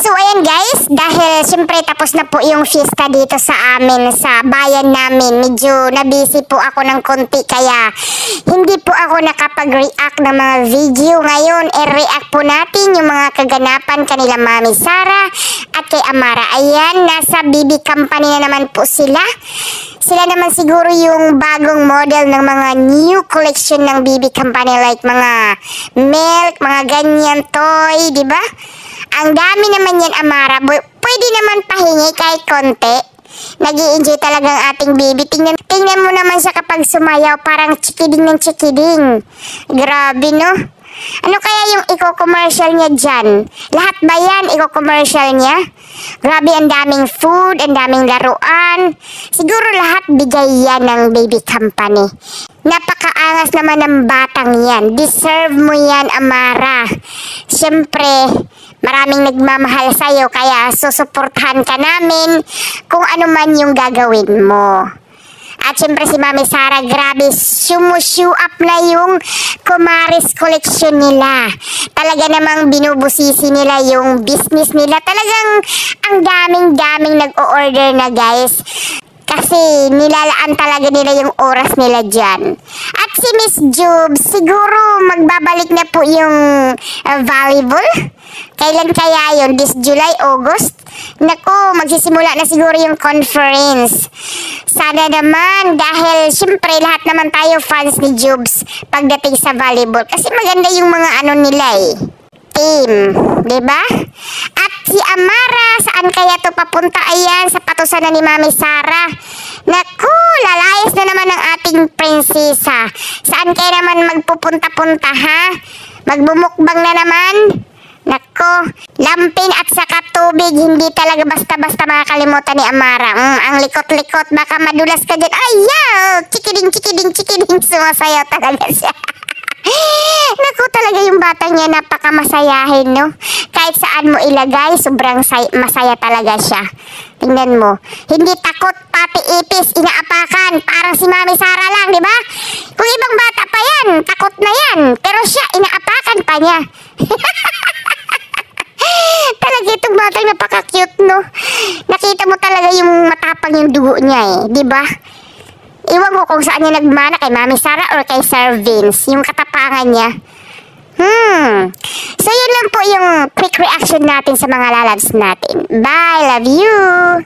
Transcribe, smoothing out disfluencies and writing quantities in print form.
So ayan guys, dahil syempre tapos na po yung fiesta dito sa amin, sa bayan namin. Medyo nabisi po ako ng konti kaya hindi po ako nakapag-react ng mga video. Ngayon, i-react po natin yung mga kaganapan kanila Mami Sara at kay Amara. Ayan, nasa BB Company na naman po sila. Sila naman siguro yung bagong model ng mga new collection ng BB Company like mga milk, mga ganyan toy, di ba? Ang dami naman yan, Amara. Pwede naman pahingi kahit konti. Nag-i-enjoy talaga ang ating baby. Tingnan mo naman siya kapag sumayaw. Parang chikiding ng chikiding. Grabe, no? Ano kaya yung eco-commercial niya dyan? Lahat ba yan eco-commercial niya? Grabe, ang daming food, ang daming laruan. Siguro lahat bigay yan ng baby company. Napakaangas naman ng batang yan. Deserve mo yan, Amara. Siyempre, maraming nagmamahal sa'yo kaya susuportahan ka namin kung ano man yung gagawin mo. At syempre si Mami Sara, grabe, shoe up na yung Kumaris collection nila. Talaga namang binubusisi nila yung business nila. Talagang ang daming nag-o-order na guys. Kasi nilalaan talaga nila yung oras nila dyan. At si Miss Jubes, siguro magbabalik na po yung volleyball. Kailan kaya yun? This July, August? Naku, magsisimula na siguro yung conference. Sana naman, dahil syempre lahat naman tayo fans ni Jubes pagdating sa volleyball. Kasi maganda yung mga ano nila team, diba? At si Amara, saan kaya to papunta? Ayan, sa patusan na ni Mami Sara. Naku, lalayas na naman ang ating prinsesa. Saan kaya naman magpupunta-punta, ha? Magbumukbang na naman? Naku, lampin at saka tubig, hindi talaga basta-basta makakalimutan ni Amara. Ang likot-likot, baka madulas ka dyan. Ayaw! Chikiding, sumasayaw talaga siya. Naku, talaga yung bata niya, napakamasayahin, no? Kahit saan mo ilagay, sobrang masaya talaga siya. Tingnan mo, hindi takot, pati ipis, inaapakan, parang si Mami Sara lang, di ba? Kung ibang bata pa yan, takot na yan, pero siya, inaapakan pa niya. Talaga itong bata, napaka-cute, no? Nakita mo talaga yung matapang yung dugo niya, di ba? Iwan ko kung saan niya nagmana, kay Mami Sara or kay Sir Vince, yung katapangan niya. So yun lang po yung quick reaction natin sa mga lalabs natin. Bye, love you!